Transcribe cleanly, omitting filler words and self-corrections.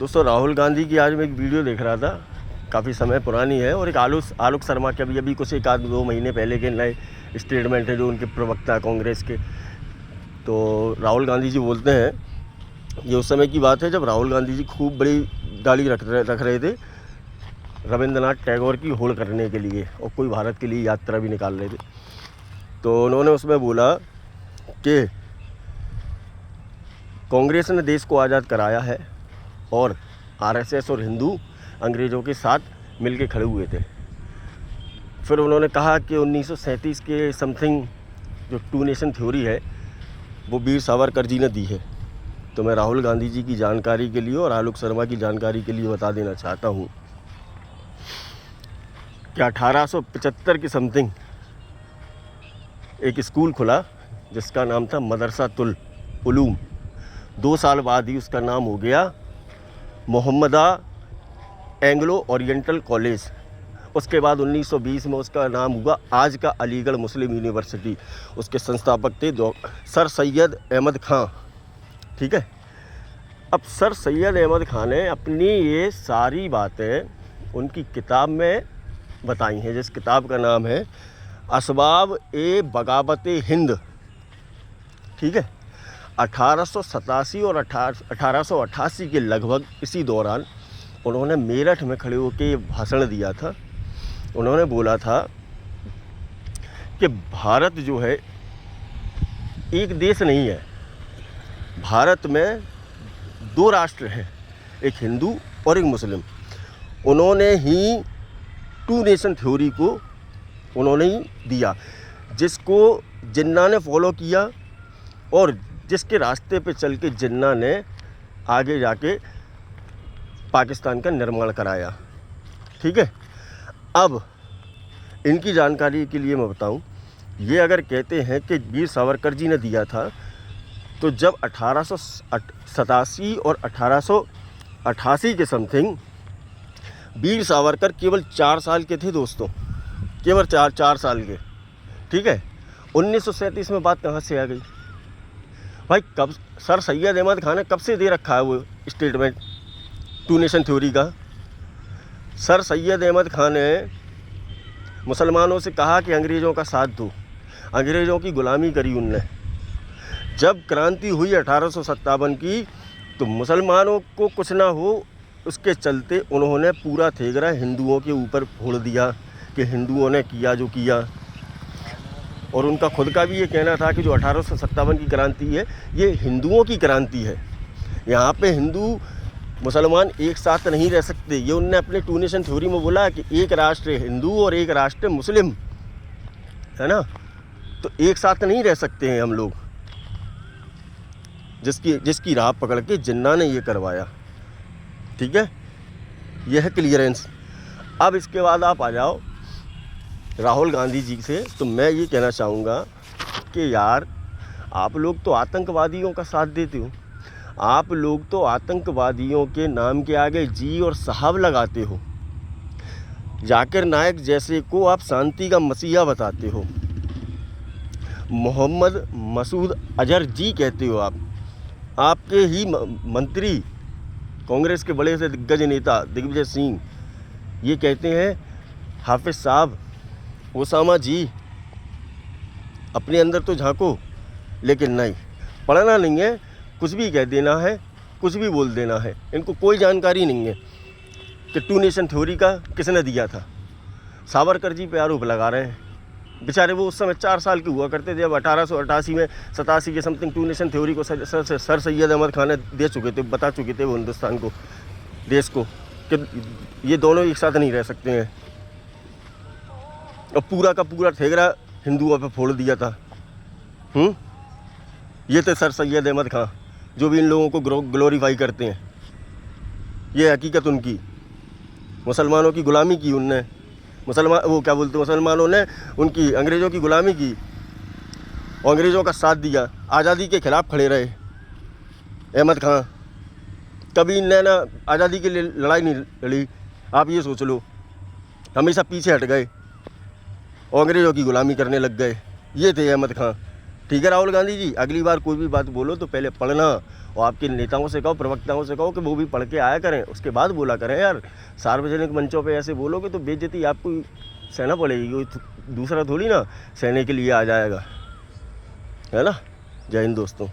दोस्तों राहुल गांधी की आज मैं एक वीडियो देख रहा था, काफ़ी समय पुरानी है, और एक आलोक शर्मा के अभी कुछ एक आध 2 महीने पहले के नए स्टेटमेंट है जो उनके प्रवक्ता कांग्रेस के। तो राहुल गांधी जी बोलते हैं, ये उस समय की बात है जब राहुल गांधी जी खूब बड़ी गाड़ी रख रहे थे रविंद्रनाथ टैगोर की होड़ करने के लिए, और कोई भारत के लिए यात्रा भी निकाल रहे थे। तो उन्होंने उसमें बोला कि कांग्रेस ने देश को आज़ाद कराया है और आरएसएस और हिंदू अंग्रेज़ों के साथ मिलके खड़े हुए थे। फिर उन्होंने कहा कि 1937 के समथिंग जो 2 नेशन थ्योरी है वो वीर सावरकर जी ने दी है। तो मैं राहुल गांधी जी की जानकारी के लिए और आलोक शर्मा की जानकारी के लिए बता देना चाहता हूँ कि 1875 के समथिंग एक स्कूल खुला जिसका नाम था मदरसातुल उलूम। 2 साल बाद ही उसका नाम हो गया मोहम्मदा एंग्लो ओरिएंटल कॉलेज। उसके बाद 1920 में उसका नाम हुआ आज का अलीगढ़ मुस्लिम यूनिवर्सिटी। उसके संस्थापक थे सर सैयद अहमद ख़ान। ठीक है, अब सर सैयद अहमद ख़ान ने अपनी ये सारी बातें उनकी किताब में बताई हैं, जिस किताब का नाम है असबाब ए बगावत हिंद। ठीक है, 1887 और 1888 के लगभग इसी दौरान उन्होंने मेरठ में खड़े होकर भाषण दिया था। उन्होंने बोला था कि भारत जो है एक देश नहीं है, भारत में 2 राष्ट्र हैं, एक हिंदू और एक मुस्लिम। उन्होंने ही 2 नेशन थ्योरी को उन्होंने ही दिया, जिसको जिन्ना ने फॉलो किया और जिसके रास्ते पे चल के जिन्ना ने आगे जाके पाकिस्तान का निर्माण कराया। ठीक है, अब इनकी जानकारी के लिए मैं बताऊं, ये अगर कहते हैं कि वीर सावरकर जी ने दिया था, तो जब 1887 और 1888 के समथिंग वीर सावरकर केवल 4 साल के थे दोस्तों, केवल 4 साल के। ठीक है, 1937 में बात कहाँ से आ गई भाई? कब सर सैयद अहमद ख़ान ने कब से दे रखा है वो स्टेटमेंट 2 नेशन थ्योरी का? सर सैयद अहमद ख़ान ने मुसलमानों से कहा कि अंग्रेज़ों का साथ दो, अंग्रेज़ों की ग़ुलामी करी उनने। जब क्रांति हुई 1857 की, तो मुसलमानों को कुछ ना हो उसके चलते उन्होंने पूरा थेगरा हिंदुओं के ऊपर फोड़ दिया कि हिंदुओं ने किया जो किया। और उनका खुद का भी ये कहना था कि जो 1857 की क्रांति है ये हिंदुओं की क्रांति है, यहाँ पे हिंदू मुसलमान एक साथ नहीं रह सकते। ये उनने अपने 2 नेशन थ्योरी में बोला कि एक राष्ट्र हिंदू और एक राष्ट्र मुस्लिम, है ना, तो एक साथ नहीं रह सकते हैं हम लोग। जिसकी राह पकड़ के जिन्ना ने ये करवाया। ठीक है, यह है क्लियरेंस। अब इसके बाद आप आ जाओ राहुल गांधी जी से, तो मैं ये कहना चाहूँगा कि यार आप लोग तो आतंकवादियों का साथ देते हो, आप लोग तो आतंकवादियों के नाम के आगे जी और साहब लगाते हो। जाकिर नायक जैसे को आप शांति का मसीहा बताते हो, मोहम्मद मसूद अजहर जी कहते हो आप। आपके ही मंत्री कांग्रेस के बड़े से दिग्गज नेता दिग्विजय सिंह ये कहते हैं हाफिज साहब, ओसामा जी अपने अंदर तो झांको, लेकिन नहीं, पढ़ना नहीं है, कुछ भी कह देना है, कुछ भी बोल देना है। इनको कोई जानकारी नहीं है कि 2 नेशन थ्योरी का किसने दिया था। सावरकर जी पे आरोप लगा रहे हैं, बेचारे वो उस समय 4 साल के हुआ करते थे जब 1888 में 87 के समथिंग 2 नेशन थ्योरी को सर सैयद अहमद ख़ान ने दे चुके थे, बता चुके थे वो हिंदुस्तान को, देश को, कि ये दोनों एक साथ नहीं रह सकते हैं। और पूरा का पूरा ठेगरा हिंदुओं पे फोड़ दिया था। ये थे सर सैयद अहमद ख़ान, जो भी इन लोगों को ग्लोरीफाई करते हैं। ये हकीकत उनकी, मुसलमानों की ग़ुलामी की उनने, मुसलमानों ने उनकी अंग्रेज़ों की ग़ुलामी की और अंग्रेज़ों का साथ दिया, आज़ादी के ख़िलाफ़ खड़े रहे अहमद ख़ान। कभी इनने ना आज़ादी के लिए लड़ाई नहीं लड़ी, आप ये सोच लो, हमेशा पीछे हट गए और अंग्रेज़ों की ग़ुलामी करने लग गए। ये थे अहमद ख़ान। ठीक है राहुल गांधी जी, अगली बार कोई भी बात बोलो तो पहले पढ़ना, और आपके नेताओं से कहो, प्रवक्ताओं से कहो कि वो भी पढ़ के आया करें, उसके बाद बोला करें यार। सार्वजनिक मंचों पे ऐसे बोलोगे तो बेइज्जती आपको सहना पड़ेगी, कोई दूसरा थोड़ी ना सहने के लिए आ जाएगा, है ना। जय हिंद दोस्तों।